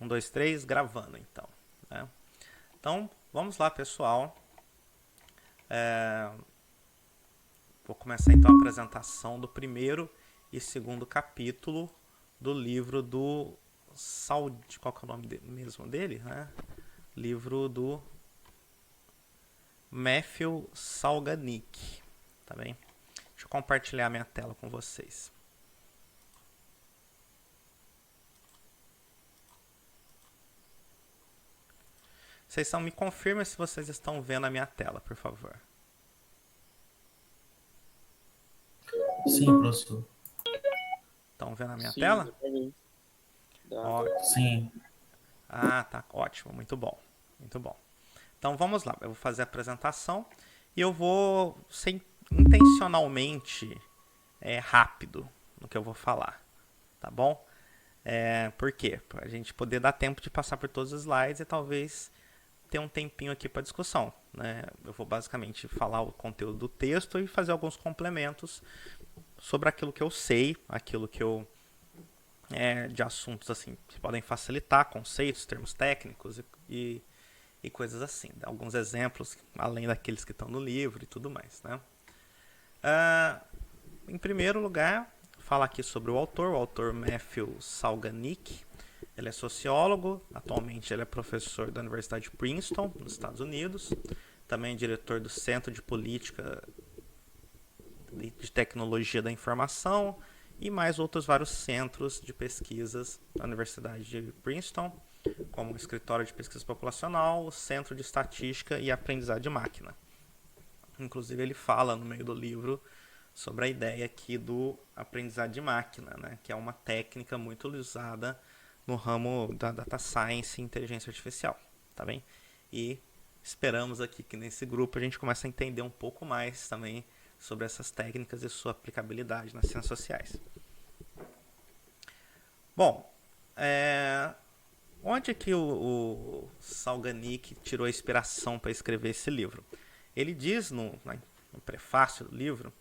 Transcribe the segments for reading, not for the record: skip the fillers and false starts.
Um, dois, três, gravando então. Né? Então, vamos lá, pessoal. Vou começar então a apresentação do primeiro e segundo capítulo do livro do qual que é o nome mesmo dele? Né? Livro do Matthew Salganick. Tá bem? Deixa eu compartilhar minha tela com vocês. Vocês me confirmem se vocês estão vendo a minha tela, por favor. Sim, professor. Estão vendo a minha Sim, tela? dá pra ver. Dá. Ótimo. Sim. Ah, tá. Ótimo. Muito bom. Muito bom. Então vamos lá. Eu vou fazer a apresentação e eu vou ser intencionalmente rápido no que eu vou falar. Tá bom? Por quê? Para a gente poder dar tempo de passar por todos os slides e talvez ter um tempinho aqui para discussão. Né? Eu vou basicamente falar o conteúdo do texto e fazer alguns complementos sobre aquilo que eu sei, aquilo que eu de assuntos assim que podem facilitar, conceitos, termos técnicos e coisas assim. Alguns exemplos, além daqueles que estão no livro e tudo mais. Né? Em primeiro lugar, falar aqui sobre o autor Matthew Salganick. Ele é sociólogo, atualmente ele é professor da Universidade de Princeton, nos Estados Unidos. Também é diretor do Centro de Política de Tecnologia da Informação e mais outros vários centros de pesquisas da Universidade de Princeton, como o Escritório de Pesquisa Populacional, o Centro de Estatística e Aprendizado de Máquina. Inclusive ele fala no meio do livro sobre a ideia aqui do aprendizado de máquina, né, que é uma técnica muito usada no ramo da data science e inteligência artificial, tá bem? E esperamos aqui que nesse grupo a gente comece a entender um pouco mais também sobre essas técnicas e sua aplicabilidade nas ciências sociais. Bom, onde é que o Salganick tirou a inspiração para escrever esse livro? Ele diz no prefácio do livro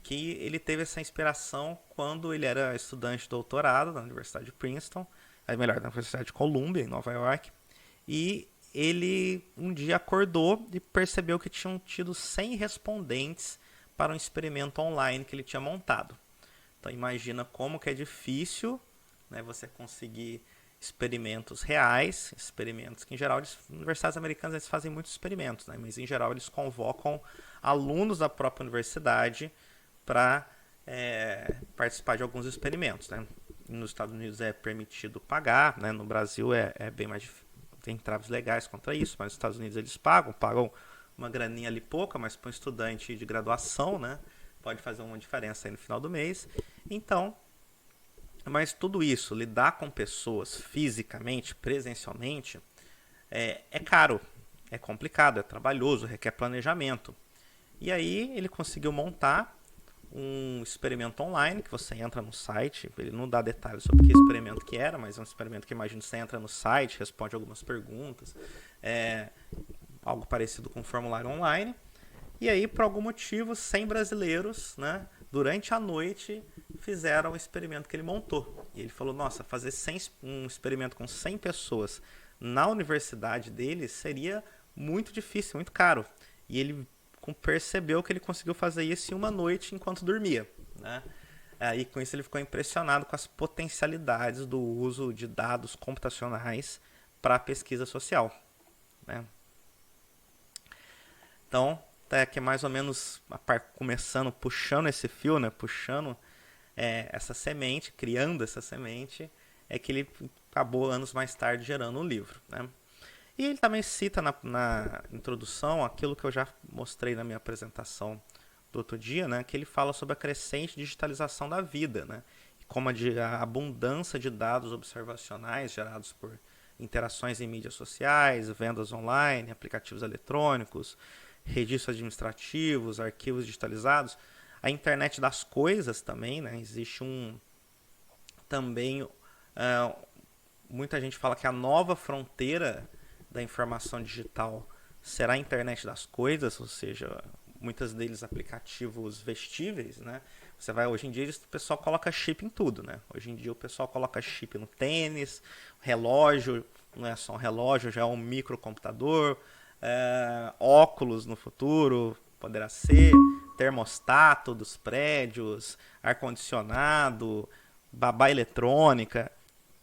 que ele teve essa inspiração quando ele era estudante de doutorado na Universidade de Princeton, melhor, na Universidade de Columbia, em Nova York, e ele um dia acordou e percebeu que tinham tido 100 respondentes para um experimento online que ele tinha montado. Então imagina como que é difícil, né, você conseguir experimentos reais, experimentos que em geral as universidades americanas eles fazem muitos experimentos, né, mas em geral eles convocam alunos da própria universidade para participar de alguns experimentos. Né. Nos Estados Unidos é permitido pagar, né, no Brasil é bem mais difícil, tem entraves legais contra isso, mas nos Estados Unidos eles pagam uma graninha ali pouca, mas para um estudante de graduação, né, pode fazer uma diferença aí no final do mês. Então, mas tudo isso, lidar com pessoas fisicamente, presencialmente, é caro, é complicado, é trabalhoso, requer planejamento. E aí ele conseguiu montar um experimento online, que você entra no site, ele não dá detalhes sobre que experimento que era, mas é um experimento que imagino que você entra no site, responde algumas perguntas, algo parecido com um formulário online. E aí, por algum motivo, 100 brasileiros, né, durante a noite, fizeram o experimento que ele montou. E ele falou, nossa, fazer um experimento com 100 pessoas na universidade dele seria muito difícil, muito caro. E ele percebeu que ele conseguiu fazer isso em uma noite enquanto dormia. Né? E com isso ele ficou impressionado com as potencialidades do uso de dados computacionais para a pesquisa social. Né? Então, tá aqui mais ou menos começando, puxando esse fio, né? Puxando essa semente, criando essa semente, é que ele acabou anos mais tarde gerando um livro. Né? E ele também cita na introdução aquilo que eu já mostrei na minha apresentação do outro dia, né? Que ele fala sobre a crescente digitalização da vida, né? E como a abundância de dados observacionais gerados por interações em mídias sociais, vendas online, aplicativos eletrônicos, registros administrativos, arquivos digitalizados, a internet das coisas também, né? Existe também muita gente fala que a nova fronteira da informação digital será a internet das coisas, ou seja, muitos deles aplicativos vestíveis, né? Você vai, hoje em dia o pessoal coloca chip em tudo, né? Hoje em dia o pessoal coloca chip no tênis, relógio, não é só um relógio, já é um microcomputador, óculos no futuro, poderá ser, termostato dos prédios, ar-condicionado, babá eletrônica,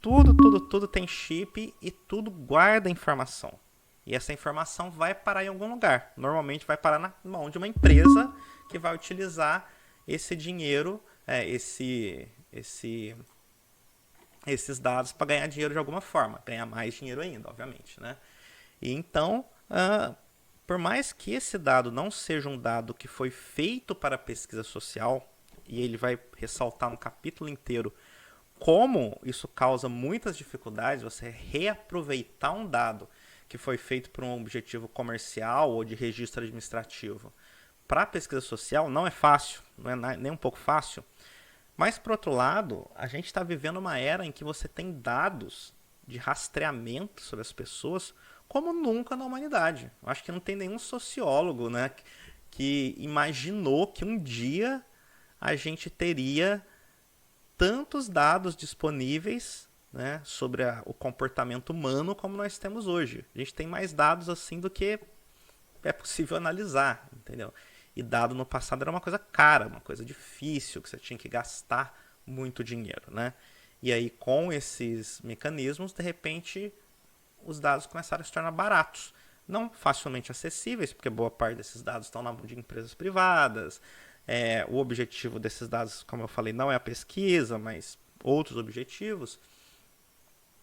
tudo tem chip e tudo guarda informação. E essa informação vai parar em algum lugar. Normalmente vai parar na mão de uma empresa que vai utilizar esse dinheiro, esses dados para ganhar dinheiro de alguma forma. Ganhar mais dinheiro ainda, obviamente, né? E então, por mais que esse dado não seja um dado que foi feito para pesquisa social, e ele vai ressaltar no capítulo inteiro como isso causa muitas dificuldades, você reaproveitar um dado que foi feito por um objetivo comercial ou de registro administrativo para pesquisa social não é fácil, não é nem um pouco fácil. Mas, por outro lado, a gente está vivendo uma era em que você tem dados de rastreamento sobre as pessoas como nunca na humanidade. Eu acho que não tem nenhum sociólogo, né, que imaginou que um dia a gente teria tantos dados disponíveis, né, sobre o comportamento humano como nós temos hoje. A gente tem mais dados assim do que é possível analisar, entendeu? E dado no passado era uma coisa cara, uma coisa difícil, que você tinha que gastar muito dinheiro, né? E aí, com esses mecanismos, de repente, os dados começaram a se tornar baratos. Não facilmente acessíveis, porque boa parte desses dados estão na mão de empresas privadas. O objetivo desses dados, como eu falei, não é a pesquisa, mas outros objetivos.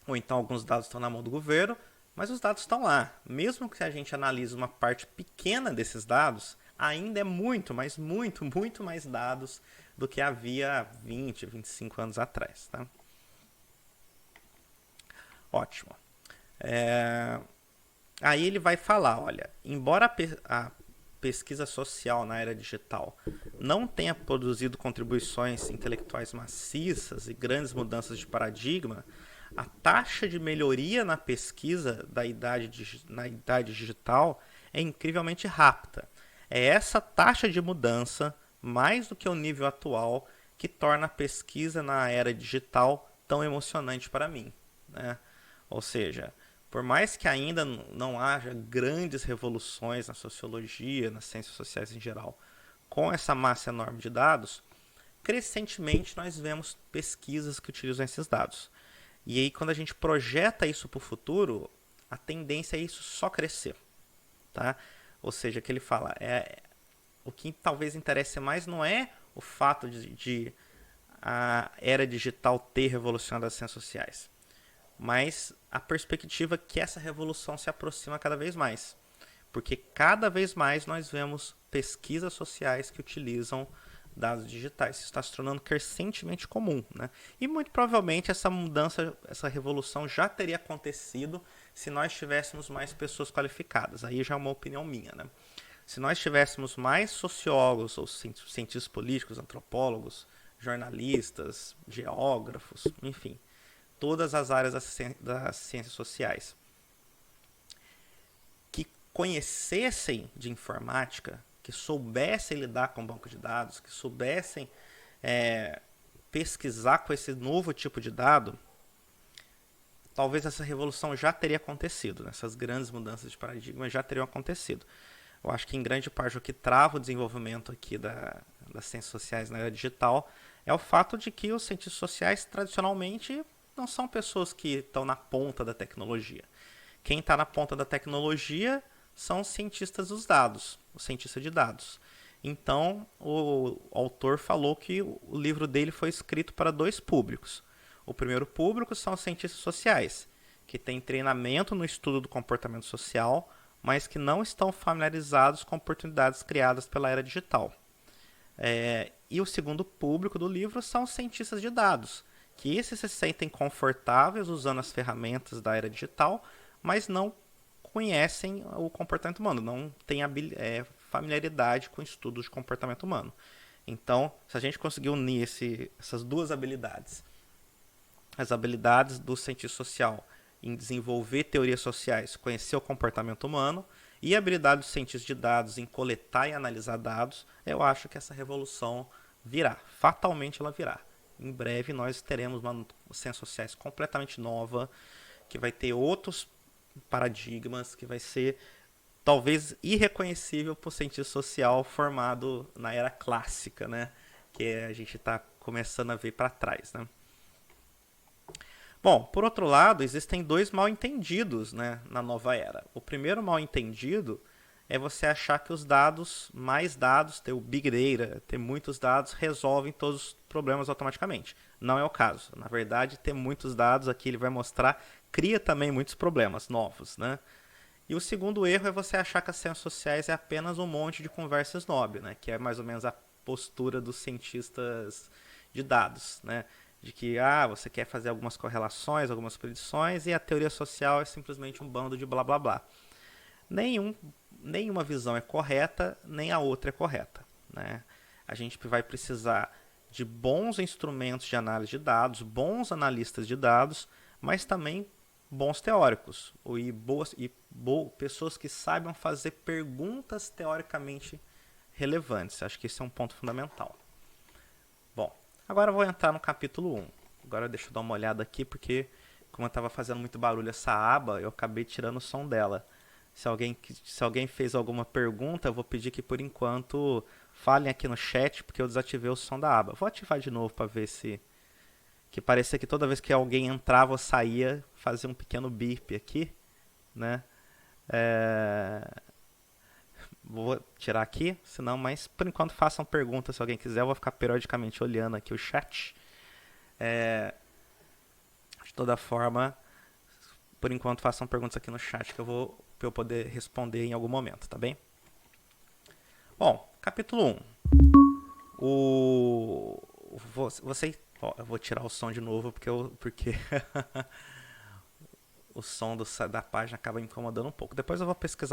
Ou então alguns dados estão na mão do governo, mas os dados estão lá. Mesmo que a gente analise uma parte pequena desses dados, ainda é muito, mas muito mais dados do que havia 20, 25 anos atrás. Tá? Ótimo. Aí ele vai falar, olha, embora a pesquisa social na era digital não tenha produzido contribuições intelectuais maciças e grandes mudanças de paradigma, a taxa de melhoria na pesquisa na idade digital é incrivelmente rápida. É essa taxa de mudança, mais do que o nível atual, que torna a pesquisa na era digital tão emocionante para mim, né? Ou seja, por mais que ainda não haja grandes revoluções na sociologia, nas ciências sociais em geral, com essa massa enorme de dados, crescentemente nós vemos pesquisas que utilizam esses dados. E aí, quando a gente projeta isso para o futuro, a tendência é isso só crescer. Tá? Ou seja, que ele fala, o que talvez interesse mais não é o fato de a era digital ter revolucionado as ciências sociais, mas a perspectiva que essa revolução se aproxima cada vez mais. Porque cada vez mais nós vemos pesquisas sociais que utilizam dados digitais. Isso está se tornando crescentemente comum, né? E muito provavelmente essa mudança, essa revolução já teria acontecido se nós tivéssemos mais pessoas qualificadas. Aí já é uma opinião minha, né? Se nós tivéssemos mais sociólogos ou cientistas políticos, antropólogos, jornalistas, geógrafos, enfim, todas as áreas das ciências sociais que conhecessem de informática, que soubessem lidar com banco de dados, que soubessem pesquisar com esse novo tipo de dado, talvez essa revolução já teria acontecido, né? Essas grandes mudanças de paradigma já teriam acontecido. Eu acho que em grande parte o que trava o desenvolvimento aqui das ciências sociais na era digital é o fato de que os cientistas sociais tradicionalmente não são pessoas que estão na ponta da tecnologia. Quem está na ponta da tecnologia são os cientistas dos dados, o cientista de dados. Então, o autor falou que o livro dele foi escrito para dois públicos. O primeiro público são os cientistas sociais, que têm treinamento no estudo do comportamento social, mas que não estão familiarizados com oportunidades criadas pela era digital. E o segundo público do livro são os cientistas de dados, que esses se sentem confortáveis usando as ferramentas da era digital, mas não conhecem o comportamento humano, não têm familiaridade com estudos de comportamento humano. Então, se a gente conseguir unir essas duas habilidades, as habilidades do cientista social em desenvolver teorias sociais, conhecer o comportamento humano, e a habilidade dos cientistas de dados em coletar e analisar dados, eu acho que essa revolução virá. Fatalmente ela virá. Em breve nós teremos uma ciências sociais completamente nova, que vai ter outros paradigmas, que vai ser talvez irreconhecível por cientista social formado na era clássica, né? Que a gente está começando a ver para trás, né? Bom, por outro lado, existem dois mal-entendidos, né, na nova era. O primeiro mal-entendido é você achar que os dados, mais dados, ter o Big Data, ter muitos dados, resolvem todos os problemas automaticamente. Não é o caso. Na verdade, ter muitos dados, aqui ele vai mostrar, cria também muitos problemas novos, né? E o segundo erro é você achar que as ciências sociais é apenas um monte de conversa snob, né? Que é mais ou menos a postura dos cientistas de dados, né? De que você quer fazer algumas correlações, algumas predições, e a teoria social é simplesmente um bando de blá blá blá. Nenhuma visão é correta, nem a outra é correta, né? A gente vai precisar de bons instrumentos de análise de dados, bons analistas de dados, mas também bons teóricos pessoas que saibam fazer perguntas teoricamente relevantes. Acho que esse é um ponto fundamental. Bom, agora eu vou entrar no capítulo 1. Agora deixa eu dar uma olhada aqui, porque como eu estava fazendo muito barulho essa aba, eu acabei tirando o som dela. Se alguém fez alguma pergunta, eu vou pedir que por enquanto falem aqui no chat, porque eu desativei o som da aba. Vou ativar de novo para ver se... Que parecia que toda vez que alguém entrava ou saía, fazia um pequeno bip aqui, né? Vou tirar aqui, senão, mas por enquanto façam perguntas se alguém quiser. Eu vou ficar periodicamente olhando aqui o chat. De toda forma, por enquanto façam perguntas aqui no chat que eu poder responder em algum momento, tá bem? Bom, capítulo 1. Eu vou tirar o som de novo porque o som da página acaba me incomodando um pouco. Depois eu vou pesquisar